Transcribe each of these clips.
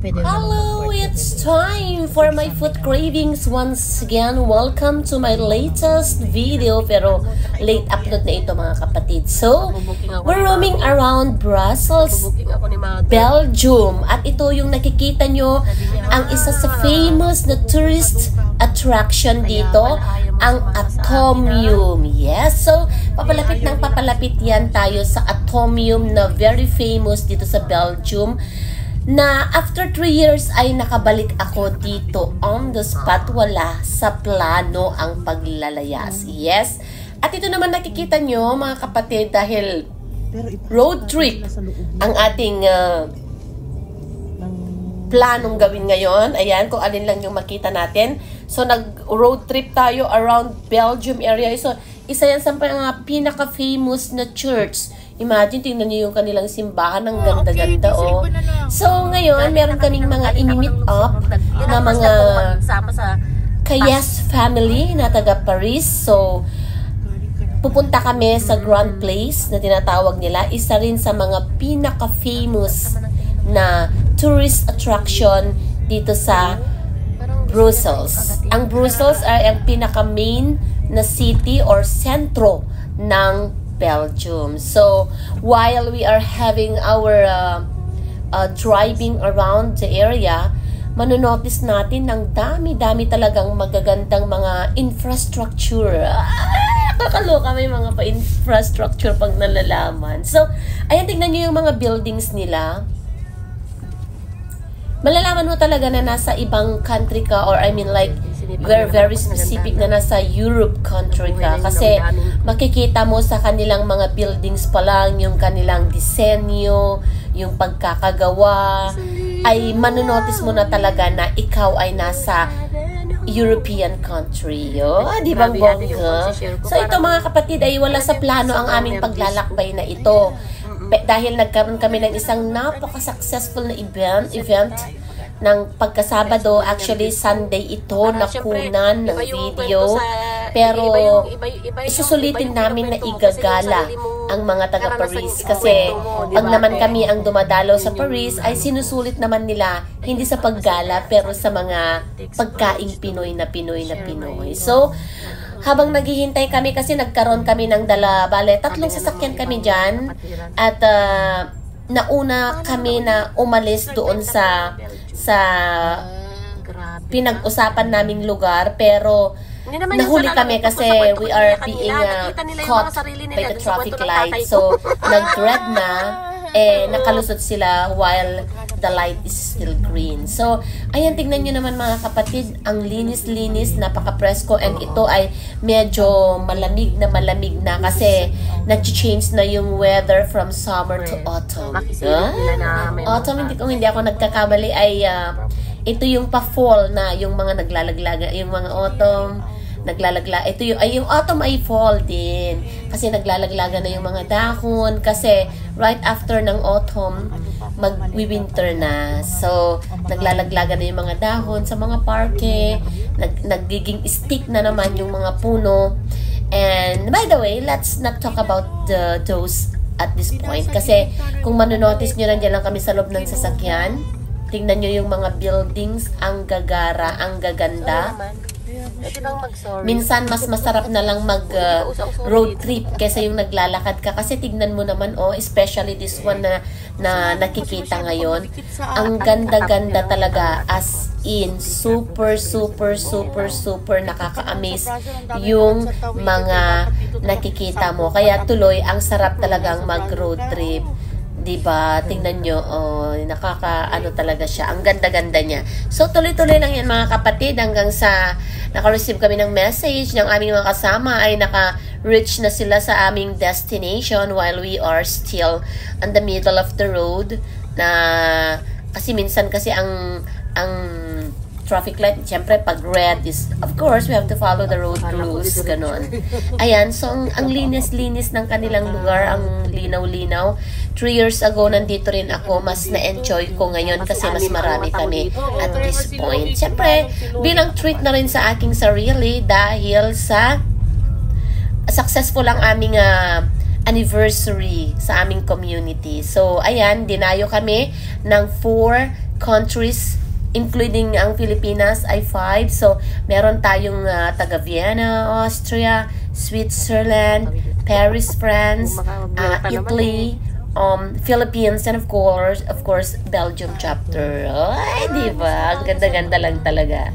Hello, it's time for my food cravings once again. Welcome to my latest video, pero late upload na ito mga kapatid. So, we're roaming around Brussels, Belgium. At ito yung nakikita nyo, ang isa sa famous na tourist attraction dito, ang Atomium. Yes, so papalapit ng papalapit yan tayo sa Atomium na very famous dito sa Belgium. Na after 3 years ay nakabalik ako dito on the spot, wala sa plano ang paglalayas. Yes. At ito naman nakikita nyo mga kapatid, dahil road trip ang ating planong gawin ngayon. Ayan, kung alin lang yung makita natin. So nag-road trip tayo around Belgium area. So isa yan sa mga pinaka-famous na church. Imagine, tingnan niyo yung kanilang simbahan, ng ganda-ganda, oh. So, ngayon, meron kaming mga ini-meet up na mga Kayes family na taga Paris. So, pupunta kami sa Grand Place na tinatawag nila. Isa rin sa mga pinaka-famous na tourist attraction dito sa Brussels. Ang Brussels ay ang pinaka-main na city or sentro ng Belgium. So, while we are having our driving around the area, manonotice natin ng dami-dami talagang magagandang mga infrastructure. Kakaloka, may mga pa-infrastructure pag nalalaman. So, ayan, tingnan nyo yung mga buildings nila. Malalaman mo talaga na nasa ibang country ka, or I mean like, we're very specific na nasa Europe country ka. Kasi makikita mo sa kanilang mga buildings pa lang, yung kanilang disenyo, yung pagkakagawa, ay manonotice mo na talaga na ikaw ay nasa European country. Di ba bongga? So ito mga kapatid, ay wala sa plano ang aming paglalakbay na ito. Dahil nagkaroon kami ng isang napaka-successful na event ng pagkasabado. Actually, Sunday ito nakunan ng video. Pero isusulitin namin na igagala ang mga taga Paris. Kasi pag naman kami ang dumadalaw sa Paris, ay sinusulit naman nila, hindi sa paggala, pero sa mga pagkaing Pinoy na Pinoy na Pinoy. So, habang naghihintay kami, kasi nagkaroon kami ng tatlong sasakyan kami dyan. At nauna kami na umalis doon sa pinag-usapan naming lugar, pero nahuli kami kasi we are being caught by the traffic light. So, nag-red na, nakalusot sila while the light is still green. So, ayan, tignan nyo naman mga kapatid, ang linis-linis, napaka-presko, and ito ay medyo malamig na kasi nag-change na yung weather from summer to autumn. Autumn, hindi ako nagkakamali, ay ito yung pa-fall na, yung mga naglalaglaga, yung mga autumn, yung autumn ay fall din. Kasi naglalaglaga na yung mga dahon. Kasi right after ng autumn, mag-winter na. So, naglalaglaga na yung mga dahon sa mga parke. Nagiging stick na naman yung mga puno. And by the way, let's not talk about those at this point. Kasi kung manonotice nyo, nandiyan lang kami sa loob ng sasakyan. Tingnan nyo yung mga buildings. Ang gagara, ang gaganda. Minsan mas masarap na lang mag road trip kaysa yung naglalakad ka, kasi tignan mo naman, especially this one na nakikita ngayon, ang ganda-ganda talaga, as in super nakaka-amaze yung mga nakikita mo, kaya tuloy ang sarap talagang mag road trip. Diba? Tingnan nyo, nakaka-ano talaga siya. Ang ganda-ganda niya. So, tuloy-tuloy lang yan mga kapatid, hanggang sa naka-receive kami ng message ng aming mga kasama ay naka-reach na sila sa aming destination while we are still on the middle of the road. Kasi minsan kasi ang traffic light, syempre pag red is, of course, we have to follow the road rules, ganon. Ayan, so ang linis-linis ng kanilang lugar, ang linaw-linaw. 3 years ago, nandito rin ako, mas na-enjoy ko ngayon kasi mas marami kami at this point. Syempre, bilang treat na rin sa aking sarili dahil sa successful ang aming anniversary sa aming community. So, ayan, dinayo kami ng 4 countries, including ang Pilipinas, ay 5. So, meron tayong taga Vienna, Austria, Switzerland, Paris, France, Italy, Philippines, and of course, Belgium chapter. Ay, di ba? Ang ganda-ganda lang talaga.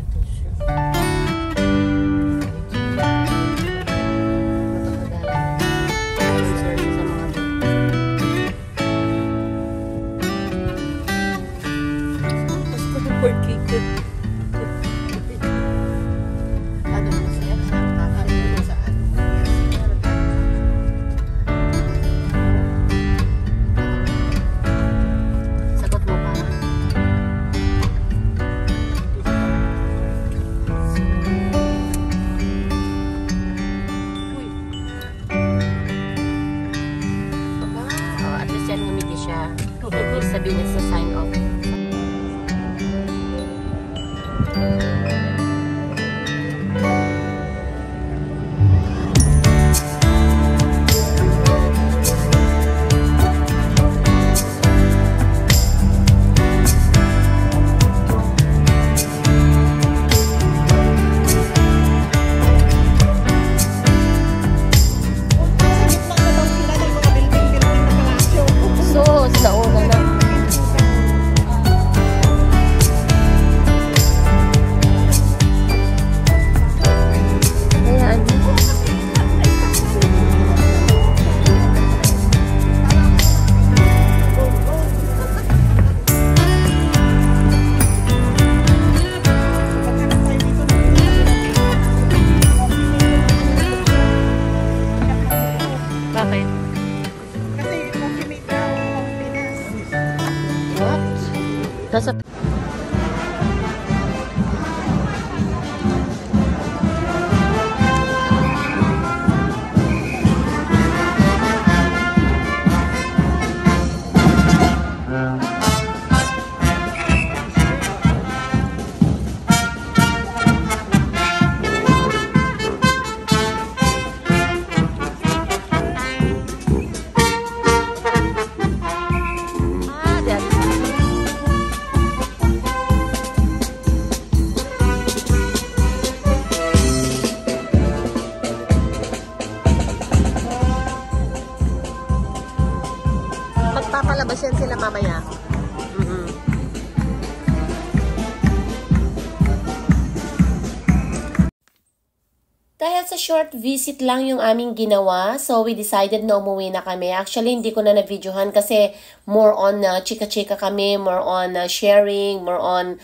Sabihin niya sa sign off. Nasa magpapalabas yan sila mamaya. Dahil sa short visit lang yung aming ginawa, so we decided na umuwi na kami. Actually, hindi ko na na-videohan kasi more on chika-chika kami, more on sharing, more on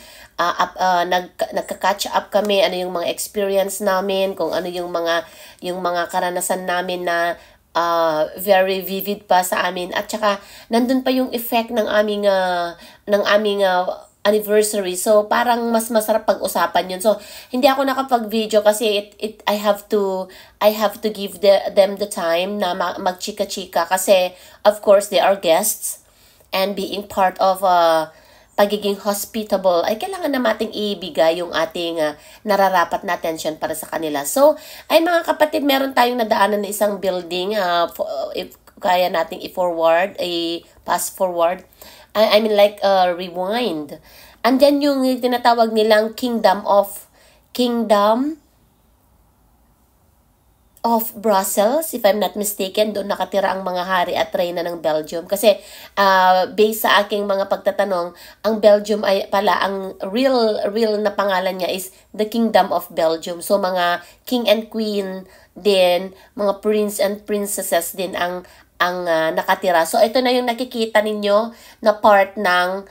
nagka-catch up kami, ano yung mga experience namin, kung ano yung mga karanasan namin na very vivid pa sa amin. At saka, nandun pa yung effect ng aming anniversary. So, parang mas masarap pag-usapan yun. So, hindi ako nakapag-video kasi I have to give them the time na magchika-chika kasi, of course, they are guests and being part of pagiging hospitable ay kailangan na nating ibigay yung ating nararapat na attention para sa kanila. So, ay mga kapatid, meron tayong nadaanan na isang building, if kaya nating pass forward. I mean like rewind. And then yung tinatawag nilang Kingdom of Brussels, if I'm not mistaken, doon nakatira ang mga hari at reyna ng Belgium. Kasi based sa aking mga pagtatanong, ang Belgium ay pala, ang real na pangalan niya is the Kingdom of Belgium. So mga king and queen din, mga prince and princesses din ang nakatira. So ito na yung nakikita ninyo na part ng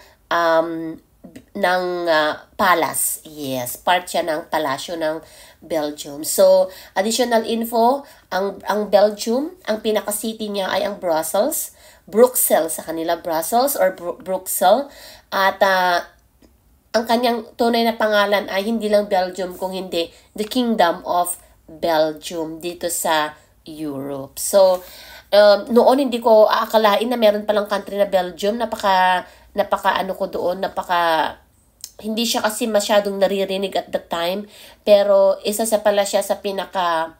palace. Yes, part siya ng palasyo ng Belgium. So, additional info, ang Belgium, ang pinaka-city niya ay ang Brussels. Bruxelles sa kanila, Brussels or Bruxelles. At ang kanyang tunay na pangalan ay hindi lang Belgium, kung hindi the Kingdom of Belgium dito sa Europe. So, noon hindi ko aakalain na meron palang country na Belgium. Napaka ano ko doon, hindi siya kasi masyadong naririnig at the time, pero isa sa pala siya sa pinaka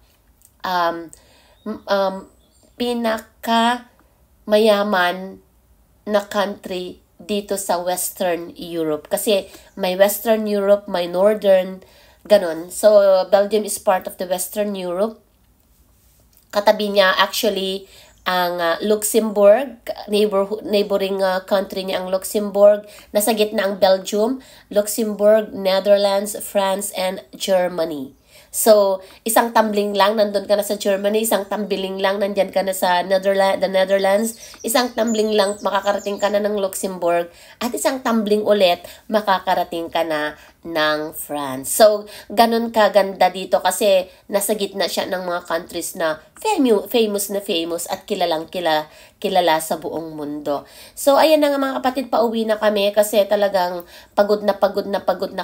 mayaman na country dito sa Western Europe. Kasi may Western Europe, may Northern, ganon. So, Belgium is part of the Western Europe. Katabi niya actually ang Luxembourg, neighboring country niya ang Luxembourg. Nasa gitna ang Belgium, Luxembourg, Netherlands, France, and Germany. So, isang tumbling lang, nandun ka na sa Germany, isang tumbling lang, nandyan ka na sa the Netherlands, isang tumbling lang, makakarating ka na ng Luxembourg, at isang tumbling ulit, makakarating ka na ng France. So, ganun kaganda dito kasi nasa gitna siya ng mga countries na famous at kilala sa buong mundo. So, ayan na nga mga kapatid, pauwi na kami kasi talagang pagod na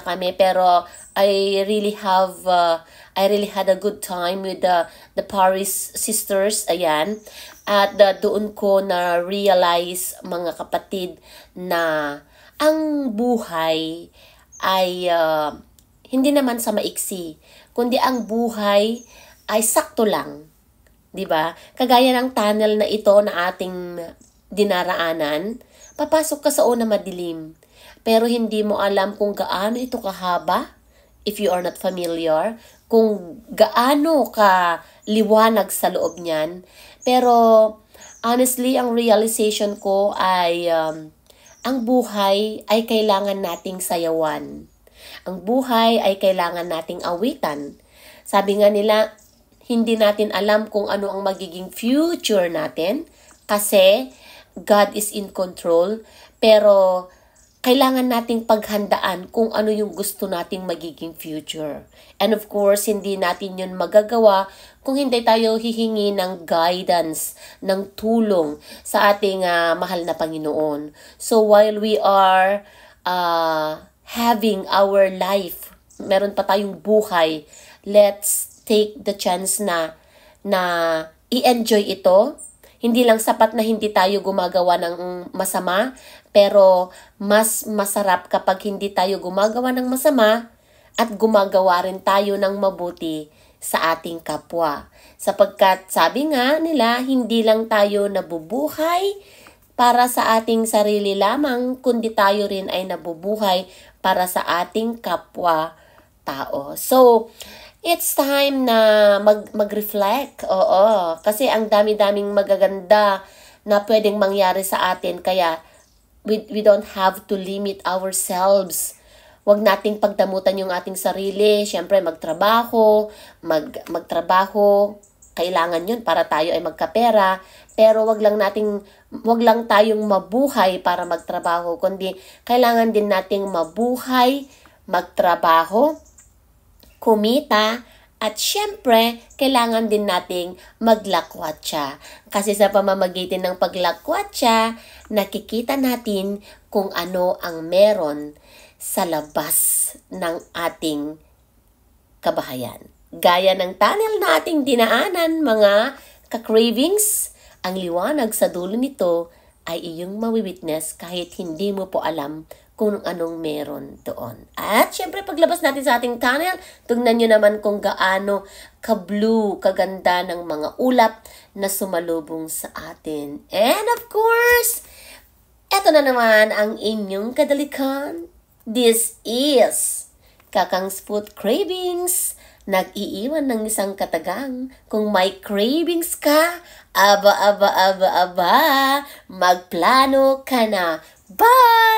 kami, pero I really had a good time with the Paris sisters, ayan. At doon ko na realize mga kapatid na ang buhay ay hindi naman sa maiksi, kundi ang buhay ay sakto lang. 'Di ba? Kagaya ng tunnel na ito na ating dinaraanan, papasok ka sa una madilim, pero hindi mo alam kung gaano ito kahaba, if you are not familiar, kung gaano ka liwanag sa loob niyan. Pero honestly, ang realization ko ay ang buhay ay kailangan nating sayawan. Ang buhay ay kailangan nating awitan. Sabi nga nila, hindi natin alam kung ano ang magiging future natin kasi God is in control. Pero kailangan nating paghandaan kung ano yung gusto nating magiging future. And of course, hindi natin yun magagawa kung hindi tayo hihingi ng guidance, ng tulong sa ating mahal na Panginoon. So while we are having our life, meron pa tayong buhay, let's take the chance na i-enjoy ito. Hindi lang sapat na hindi tayo gumagawa ng masama, pero mas masarap kapag hindi tayo gumagawa ng masama at gumagawa rin tayo ng mabuti sa ating kapwa. Sapagkat sabi nga nila, hindi lang tayo nabubuhay para sa ating sarili lamang, kundi tayo rin ay nabubuhay para sa ating kapwa-tao. So, it's time na mag-reflect. Oo, kasi ang dami-daming magaganda na pwedeng mangyari sa atin. Kaya we don't have to limit ourselves. Huwag nating pagdamutan yung ating sarili. Siyempre, magtrabaho. Kailangan yun para tayo ay magkapera. Pero wag lang tayong mabuhay para magtrabaho. Kundi kailangan din nating mabuhay, magtrabaho, kumita, at syempre, kailangan din nating maglakwatsa. Kasi sa pamamagitan ng paglakwatsa, nakikita natin kung ano ang meron sa labas ng ating kabahayan. Gaya ng tunnel na ating dinaanan, mga ka-cravings, ang liwanag sa dulo nito ay iyong mawi-witness kahit hindi mo po alam kung anong meron doon. At syempre, paglabas natin sa ating tunnel, tingnan nyo naman kung gaano ka-blue, kaganda ng mga ulap na sumalubong sa atin. And of course, eto na naman ang inyong kadalikan. This is Kakang's Food Cravings. Nag-iiwan ng isang katagang. Kung may cravings ka, aba, magplano ka na. Bye!